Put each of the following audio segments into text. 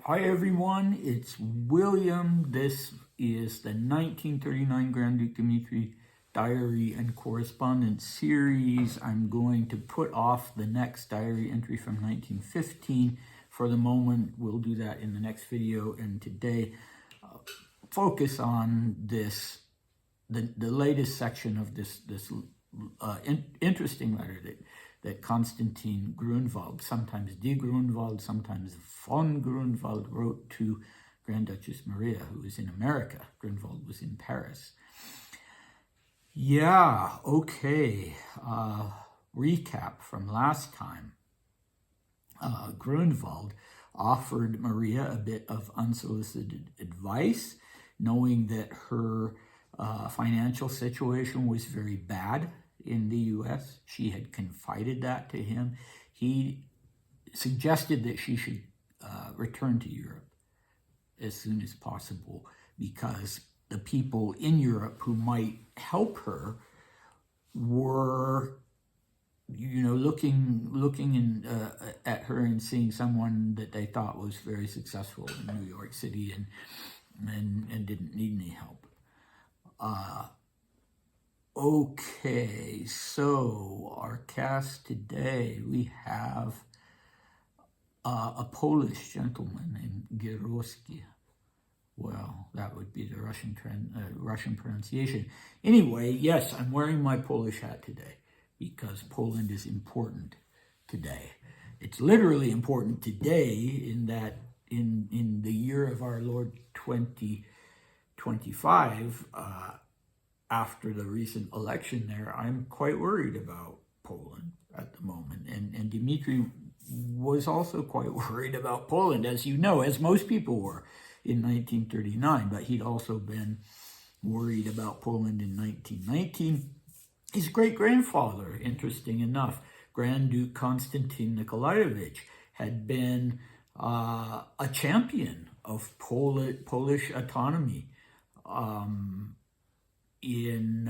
Hi everyone, it's William. This is the 1939 Grand Duke Dmitri Diary and Correspondence series. I'm going to put off the next diary entry from 1915 for the moment. We'll do that in the next video, and today focus on this, the latest section of this interesting letter that Constantine Grunwald, sometimes de Grunwald, sometimes von Grunwald, wrote to Grand Duchess Maria, who was in America. Grunwald was in Paris. Yeah, okay. Recap from last time. Grunwald offered Maria a bit of unsolicited advice, knowing that her financial situation was very bad in the U.S. She had confided that to him. He suggested that she should return to Europe as soon as possible, because the people in Europe who might help her were, looking at her and seeing someone that they thought was very successful in New York City and didn't need any help. Okay, so our cast today, we have a Polish gentleman named Gierowski. Well, that would be the Russian pronunciation. Anyway, yes, I'm wearing my Polish hat today because Poland is important today. It's literally important today in that in the year of our Lord 2025, after the recent election there, I'm quite worried about Poland at the moment. And Dmitri was also quite worried about Poland, as you know, as most people were in 1939. But he'd also been worried about Poland in 1919. His great-grandfather, interesting enough, Grand Duke Konstantin Nikolaevich, had been a champion of Polish autonomy in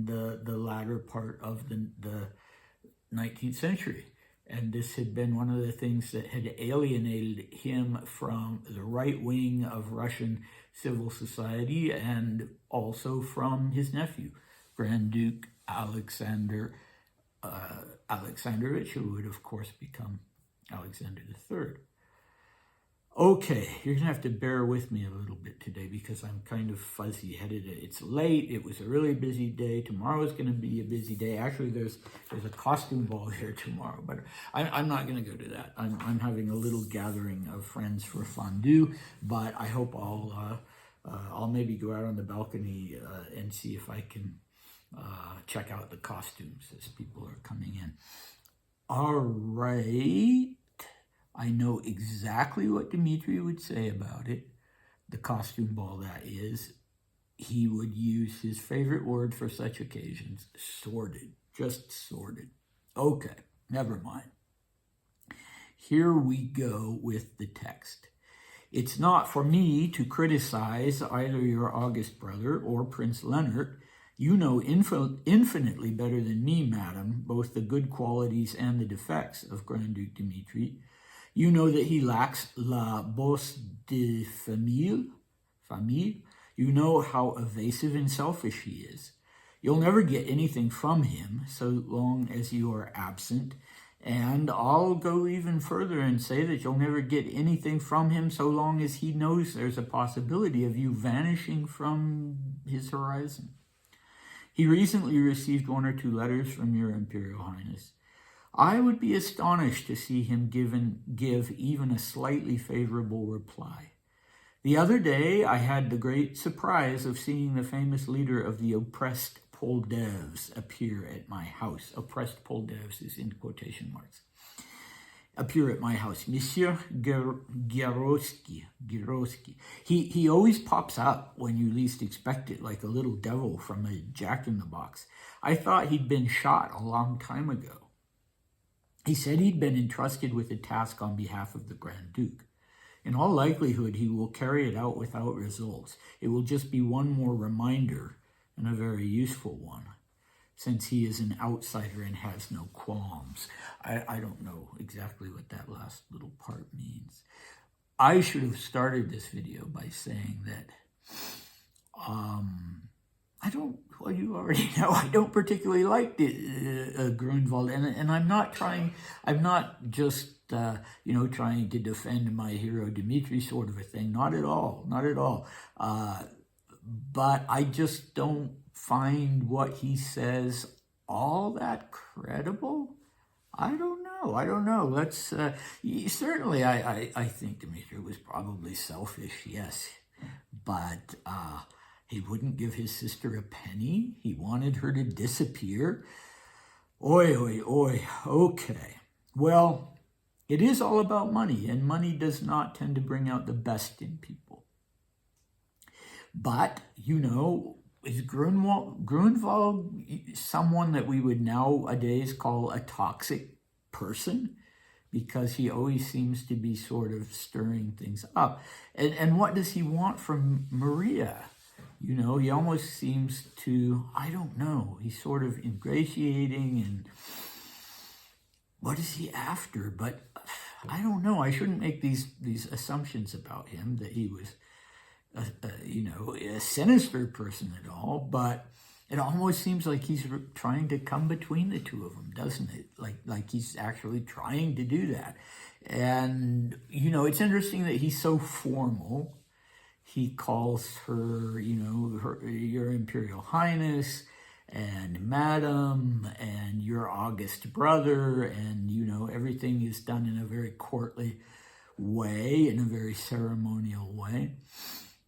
the latter part of the 19th century. And this had been one of the things that had alienated him from the right wing of Russian civil society, and also from his nephew, Grand Duke Alexandrovich, who would of course become Alexander III. Okay, you're going to have to bear with me a little bit today because I'm kind of fuzzy-headed. It's late. It was a really busy day. Tomorrow is going to be a busy day. Actually, there's a costume ball here tomorrow, but I'm not going to go to that. I'm having a little gathering of friends for fondue, but I hope I'll maybe go out on the balcony and see if I can check out the costumes as people are coming in. All right. I know exactly what Dmitri would say about it. The costume ball, that is. He would use his favorite word for such occasions, sordid, just sordid. Okay, never mind. Here we go with the text. It's not for me to criticize either your august brother or Prince Lennart. You know infinitely better than me, madam, both the good qualities and the defects of Grand Duke Dmitri. You know that he lacks la bosse de famille. You know how evasive and selfish he is. You'll never get anything from him so long as you are absent. And I'll go even further and say that you'll never get anything from him so long as he knows there's a possibility of you vanishing from his horizon. He recently received 1 or 2 letters from your Imperial Highness. I would be astonished to see him give even a slightly favorable reply. The other day, I had the great surprise of seeing the famous leader of the oppressed Poldevs appear at my house. Oppressed Poldevs is in quotation marks. Appear at my house. Monsieur Gierowski. He always pops up when you least expect it, like a little devil from a jack-in-the-box. I thought he'd been shot a long time ago. He said he'd been entrusted with a task on behalf of the Grand Duke. In all likelihood, he will carry it out without results. It will just be one more reminder, and a very useful one, since he is an outsider and has no qualms. I don't know exactly what that last little part means. I should have started this video by saying that I don't, well, you already know, I don't particularly like the Grunwald, and I'm not just, trying to defend my hero Dmitri sort of a thing, not at all, not at all. But I just don't find what he says all that credible. I don't know. Let's, certainly I think Dmitri was probably selfish, yes, but he wouldn't give his sister a penny. He wanted her to disappear. Oi, oi, oi. Okay. Well, it is all about money, and money does not tend to bring out the best in people. But, is Grunwald someone that we would nowadays call a toxic person? Because he always seems to be sort of stirring things up. And what does he want from Maria? He almost seems to, I don't know, he's sort of ingratiating, and what is he after? But I don't know. I shouldn't make these assumptions about him, that he was, a sinister person at all, but it almost seems like he's trying to come between the two of them, doesn't it? Like he's actually trying to do that. And, it's interesting that he's so formal. He calls her, your Imperial Highness, and Madam, and your august brother, and, everything is done in a very courtly way, in a very ceremonial way.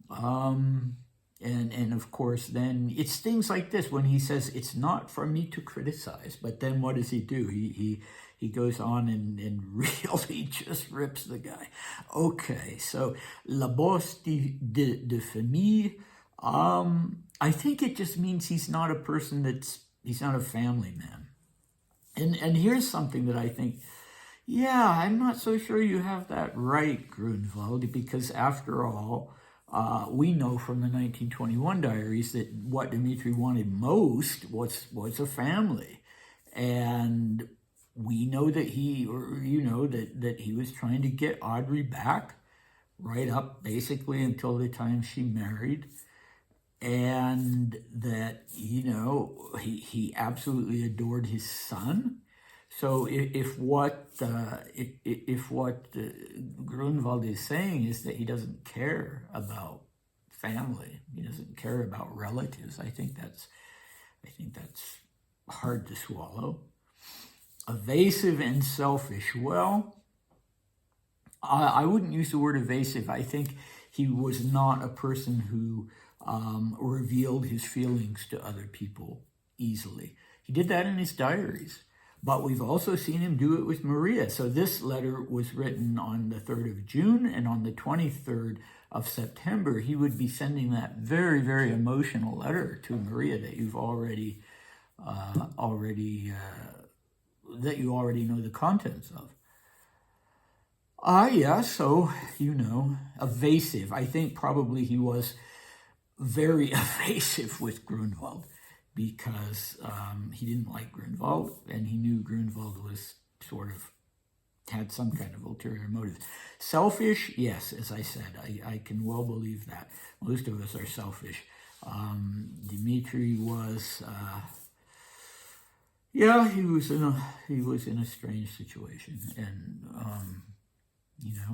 And of course, then it's things like this when he says, it's not for me to criticize. But then what does he do? He goes on and really just rips the guy. Okay, so la bosse de famille. I think it just means he's not a person he's not a family man. And here's something that I think, yeah, I'm not so sure you have that right, Grunwald, because after all, we know from the 1921 diaries that what Dmitri wanted most was a family. And we know that that he was trying to get Audrey back right up basically until the time she married. And that, he absolutely adored his son. So if what Grunwald is saying is that he doesn't care about family, he doesn't care about relatives, I think that's hard to swallow. Evasive and selfish. Well, I wouldn't use the word evasive. I think he was not a person who revealed his feelings to other people easily. He did that in his diaries. But we've also seen him do it with Maria. So this letter was written on the 3rd of June, and on the 23rd of September, he would be sending that very, very emotional letter to Maria that you've already know the contents of. Yeah, so, evasive. I think probably he was very evasive with Grunwald, because he didn't like Grunwald, and he knew Grunwald was had some kind of ulterior motive. Selfish, yes, as I said, I can well believe that. Most of us are selfish. Dmitri was, he was in a strange situation, and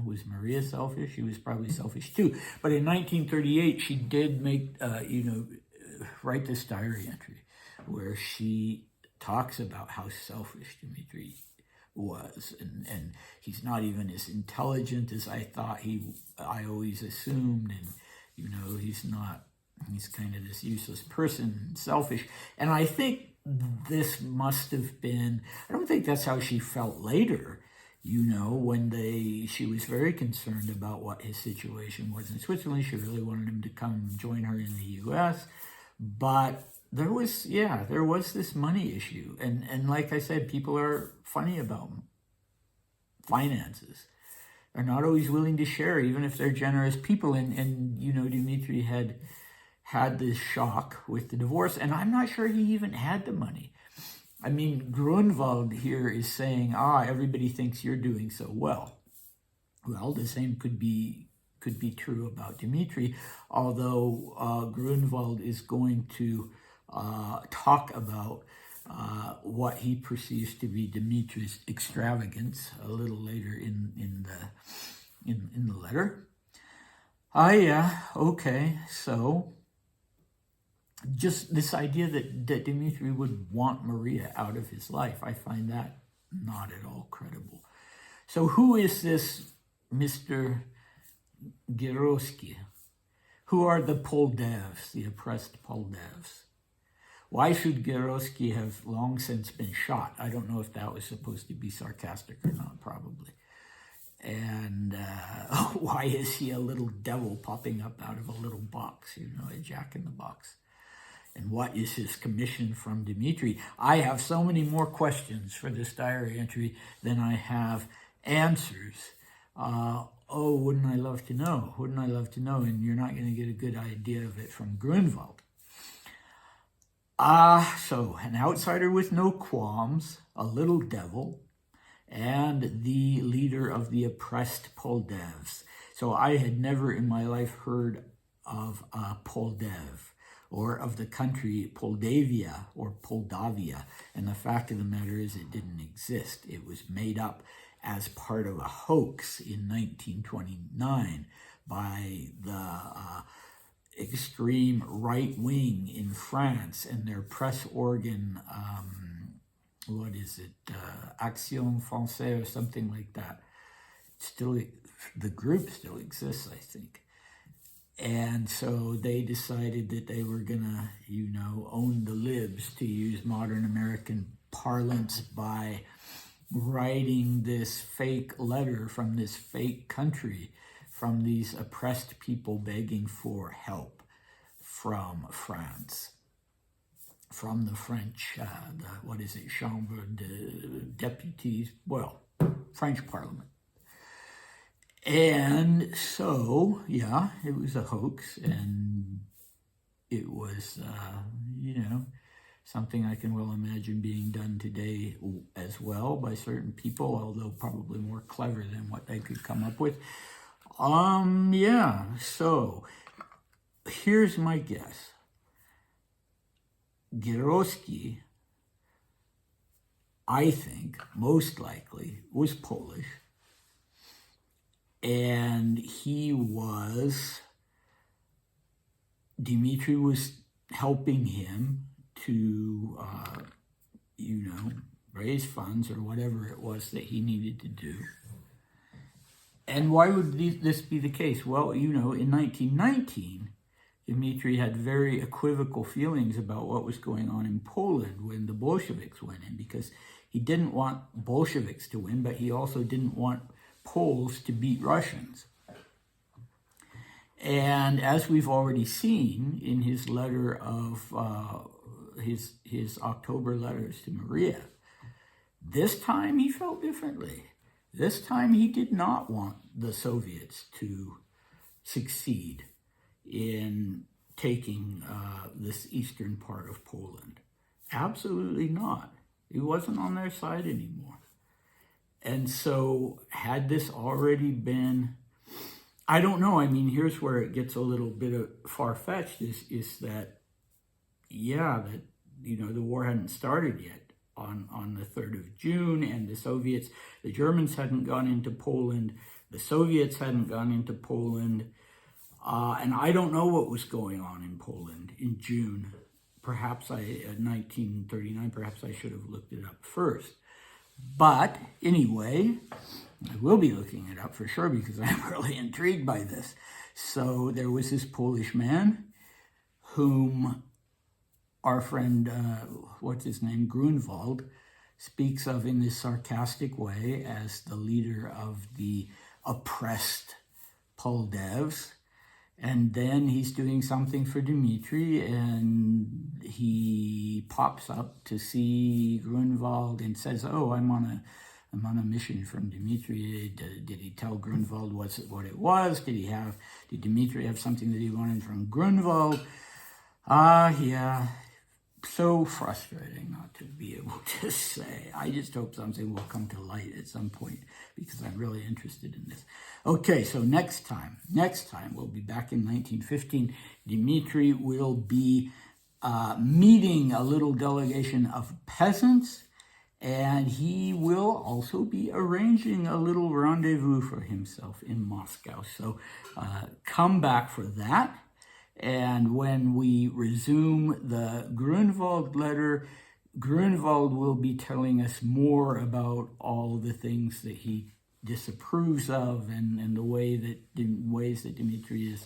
was Maria selfish? She was probably selfish too. But in 1938, she did make, write this diary entry where she talks about how selfish Dmitri was, and he's not even as intelligent as I thought I always assumed, and he's not, he's kind of this useless person, selfish. And I think this must have been, I don't think that's how she felt later, when she was very concerned about what his situation was in Switzerland. She really wanted him to come join her in the U.S., but there was this money issue. And like I said, people are funny about finances. They're not always willing to share, even if they're generous people. And Dmitri had this shock with the divorce, and I'm not sure he even had the money. I mean, Grunwald here is saying, everybody thinks you're doing so well. Well, the same could be true about Dmitri, although Grunwald is going to talk about what he perceives to be Dmitri's extravagance a little later in the letter. Yeah, okay, so just this idea that Dmitri would want Maria out of his life, I find that not at all credible. So who is this Mr. Giroski? Who are the Poldevs, the oppressed Poldevs? Why should Giroski have long since been shot? I don't know if that was supposed to be sarcastic or not, probably. And why is he a little devil popping up out of a little box, a jack-in-the-box? And what is his commission from Dmitri? I have so many more questions for this diary entry than I have answers. Wouldn't I love to know? Wouldn't I love to know? And you're not going to get a good idea of it from Grunwald. So an outsider with no qualms, a little devil, and the leader of the oppressed Poldevs. So I had never in my life heard of Poldev, or of the country Poldavia or Moldavia. And the fact of the matter is it didn't exist. It was made up as part of a hoax in 1929 by the extreme right wing in France and their press organ, Action Française or something like that. The group still exists, I think. And so they decided that they were gonna, own the libs, to use modern American parlance, by writing this fake letter from this fake country, from these oppressed people begging for help from France, from the French, Chambre de Députés, French Parliament. And so, yeah, it was a hoax, and it was, something I can well imagine being done today as well by certain people, although probably more clever than what they could come up with. So here's my guess. Giroski, I think, most likely, was Polish. And Dmitri was helping him to, raise funds or whatever it was that he needed to do. And why would this be the case? Well, in 1919, Dmitri had very equivocal feelings about what was going on in Poland when the Bolsheviks went in, because he didn't want Bolsheviks to win, but he also didn't want Poles to beat Russians. And as we've already seen in his letter of his October letters to Maria, this time he felt differently. This time he did not want the Soviets to succeed in taking this eastern part of Poland. Absolutely not. He wasn't on their side anymore. And so had this already been, I don't know, here's where it gets a little bit far-fetched, is that, the war hadn't started yet on the 3rd of June, and the Germans hadn't gone into Poland, the Soviets hadn't gone into Poland, and I don't know what was going on in Poland in June. 1939, perhaps I should have looked it up first. But anyway, I will be looking it up for sure, because I'm really intrigued by this. So there was this Polish man whom our friend, Grunwald, speaks of in this sarcastic way as the leader of the oppressed Poldevs. And then he's doing something for Dmitri, and he pops up to see Grunwald and says, I'm on a mission from Dmitri. Did he tell Grunwald what it was? Did Dmitri have something that he wanted from Grunwald? Yeah, so frustrating not to be able to say. I just hope something will come to light at some point because I'm really interested in this. Okay, so next time we'll be back in 1915. Dmitri will be meeting a little delegation of peasants, and he will also be arranging a little rendezvous for himself in Moscow. So come back for that. And when we resume the Grunwald Letter, Grunwald will be telling us more about all the things that he disapproves of and the ways that Dmitri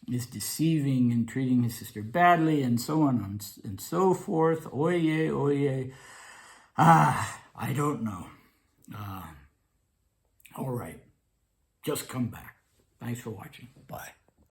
is deceiving and treating his sister badly, and so on and so forth. Oye, oye. I don't know. All right. Just come back. Thanks for watching. Bye.